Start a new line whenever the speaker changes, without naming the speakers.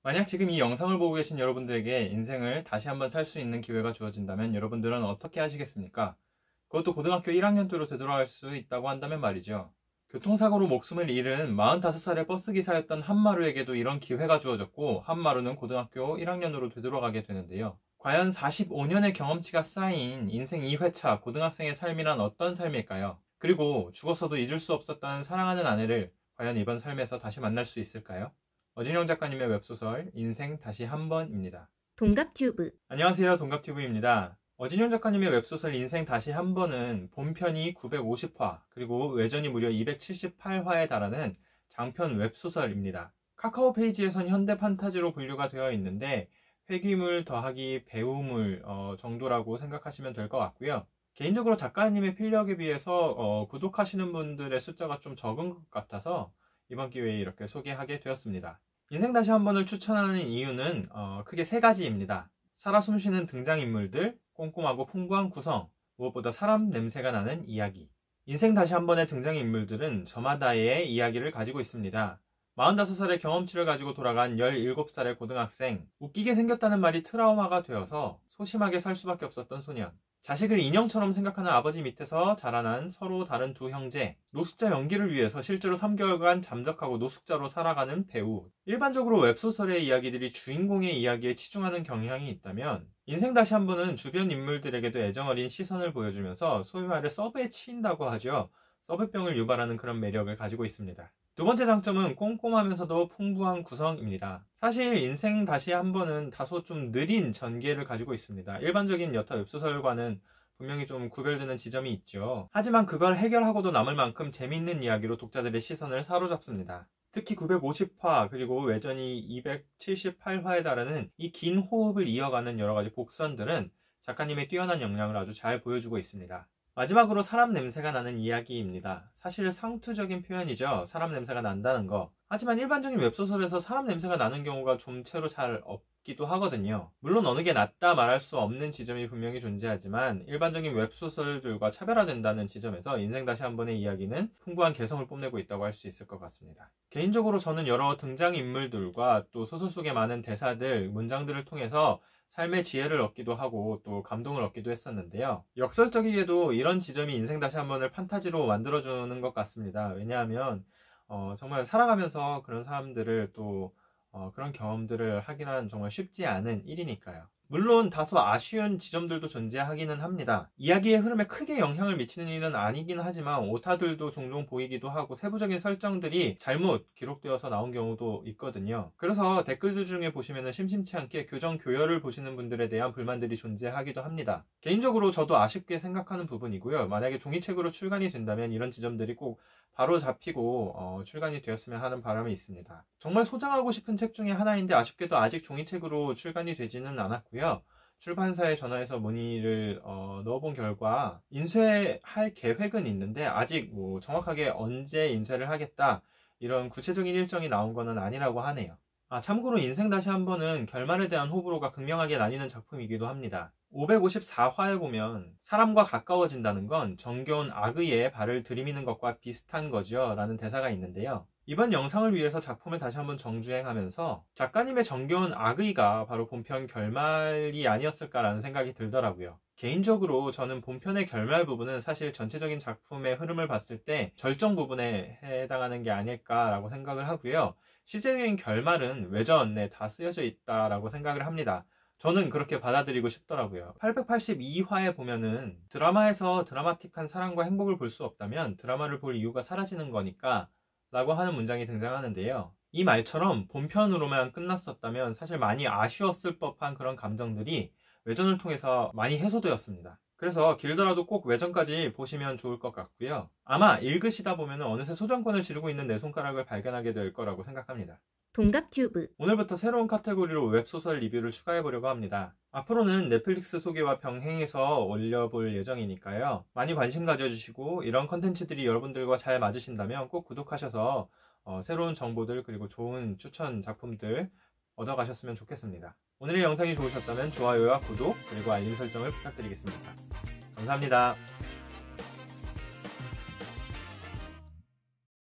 만약 지금 이 영상을 보고 계신 여러분들에게 인생을 다시 한번 살 수 있는 기회가 주어진다면 여러분들은 어떻게 하시겠습니까? 그것도 고등학교 1학년 때로 되돌아갈 수 있다고 한다면 말이죠. 교통사고로 목숨을 잃은 45살의 버스기사였던 한마루에게도 이런 기회가 주어졌고, 한마루는 고등학교 1학년으로 되돌아가게 되는데요. 과연 45년의 경험치가 쌓인 인생 2회차 고등학생의 삶이란 어떤 삶일까요? 그리고 죽었어도 잊을 수 없었던 사랑하는 아내를 과연 이번 삶에서 다시 만날 수 있을까요? 어진영 작가님의 웹소설 인생 다시 한번입니다.
동갑튜브.
안녕하세요, 동갑튜브입니다. 어진영 작가님의 웹소설 인생 다시 한번은 본편이 950화 그리고 외전이 무려 278화에 달하는 장편 웹소설입니다. 카카오 페이지에선 현대 판타지로 분류가 되어 있는데 회귀물 더하기 배우물 정도라고 생각하시면 될 것 같고요. 개인적으로 작가님의 필력에 비해서 구독하시는 분들의 숫자가 좀 적은 것 같아서 이번 기회에 이렇게 소개하게 되었습니다. 인생 다시 한번을 추천하는 이유는 크게 세 가지입니다. 살아 숨쉬는 등장인물들, 꼼꼼하고 풍부한 구성, 무엇보다 사람 냄새가 나는 이야기. 인생 다시 한번의 등장인물들은 저마다의 이야기를 가지고 있습니다. 45살의 경험치를 가지고 돌아간 17살의 고등학생, 웃기게 생겼다는 말이 트라우마가 되어서 소심하게 살 수밖에 없었던 소년, 자식을 인형처럼 생각하는 아버지 밑에서 자라난 서로 다른 두 형제, 노숙자 연기를 위해서 실제로 3개월간 잠적하고 노숙자로 살아가는 배우. 일반적으로 웹소설의 이야기들이 주인공의 이야기에 치중하는 경향이 있다면 인생 다시 한번은 주변 인물들에게도 애정어린 시선을 보여주면서 소위 말해 서브에 치인다고 하죠. 서브병을 유발하는 그런 매력을 가지고 있습니다. 두 번째 장점은 꼼꼼하면서도 풍부한 구성입니다. 사실 인생 다시 한번은 다소 좀 느린 전개를 가지고 있습니다. 일반적인 여타 웹소설과는 분명히 좀 구별되는 지점이 있죠. 하지만 그걸 해결하고도 남을 만큼 재미있는 이야기로 독자들의 시선을 사로잡습니다. 특히 950화 그리고 외전이 278화에 달하는 이 긴 호흡을 이어가는 여러가지 복선들은 작가님의 뛰어난 역량을 아주 잘 보여주고 있습니다. 마지막으로 사람 냄새가 나는 이야기입니다. 사실 상투적인 표현이죠. 사람 냄새가 난다는 거. 하지만 일반적인 웹소설에서 사람 냄새가 나는 경우가 좀채로 잘 없기도 하거든요. 물론 어느 게 낫다 말할 수 없는 지점이 분명히 존재하지만 일반적인 웹소설들과 차별화된다는 지점에서 인생 다시 한번의 이야기는 풍부한 개성을 뽐내고 있다고 할 수 있을 것 같습니다. 개인적으로 저는 여러 등장인물들과 또 소설 속의 많은 대사들, 문장들을 통해서 삶의 지혜를 얻기도 하고 또 감동을 얻기도 했었는데요. 역설적이게도 이런 지점이 인생 다시 한번을 판타지로 만들어주는 것 같습니다. 왜냐하면 정말 살아가면서 그런 사람들을 또 그런 경험들을 하기는 정말 쉽지 않은 일이니까요. 물론 다소 아쉬운 지점들도 존재하기는 합니다. 이야기의 흐름에 크게 영향을 미치는 일은 아니긴 하지만 오타들도 종종 보이기도 하고 세부적인 설정들이 잘못 기록되어서 나온 경우도 있거든요. 그래서 댓글들 중에 보시면 심심치 않게 교정 교열을 보시는 분들에 대한 불만들이 존재하기도 합니다. 개인적으로 저도 아쉽게 생각하는 부분이고요. 만약에 종이책으로 출간이 된다면 이런 지점들이 꼭 바로 잡히고 출간이 되었으면 하는 바람이 있습니다. 정말 소장하고 싶은 책 중에 하나인데 아쉽게도 아직 종이책으로 출간이 되지는 않았고요. 출판사에 전화해서 문의를 넣어본 결과 인쇄할 계획은 있는데 아직 정확하게 언제 인쇄를 하겠다 이런 구체적인 일정이 나온 거는 아니라고 하네요. 참고로 인생 다시 한번은 결말에 대한 호불호가 극명하게 나뉘는 작품이기도 합니다. 554화에 보면 사람과 가까워진다는 건 정겨운 악의에 발을 들이미는 것과 비슷한 거죠 라는 대사가 있는데요. 이번 영상을 위해서 작품을 다시 한번 정주행하면서 작가님의 정겨운 악의가 바로 본편 결말이 아니었을까라는 생각이 들더라고요. 개인적으로 저는 본편의 결말 부분은 사실 전체적인 작품의 흐름을 봤을 때 절정 부분에 해당하는 게 아닐까라고 생각을 하고요. 실제적인 결말은 외전에 다 쓰여져 있다라고 생각을 합니다. 저는 그렇게 받아들이고 싶더라고요. 882화에 보면은 드라마에서 드라마틱한 사랑과 행복을 볼 수 없다면 드라마를 볼 이유가 사라지는 거니까 라고 하는 문장이 등장하는데요. 이 말처럼 본편으로만 끝났었다면 사실 많이 아쉬웠을 법한 그런 감정들이 외전을 통해서 많이 해소되었습니다. 그래서 길더라도 꼭 외전까지 보시면 좋을 것 같고요. 아마 읽으시다 보면 어느새 소장권을 지르고 있는 내 손가락을 발견하게 될 거라고 생각합니다.
동갑튜브.
오늘부터 새로운 카테고리로 웹소설 리뷰를 추가해보려고 합니다. 앞으로는 넷플릭스 소개와 병행해서 올려볼 예정이니까요. 많이 관심 가져주시고 이런 컨텐츠들이 여러분들과 잘 맞으신다면 꼭 구독하셔서 새로운 정보들 그리고 좋은 추천 작품들 얻어가셨으면 좋겠습니다. 오늘의 영상이 좋으셨다면 좋아요와 구독 그리고 알림 설정을 부탁드리겠습니다. 감사합니다.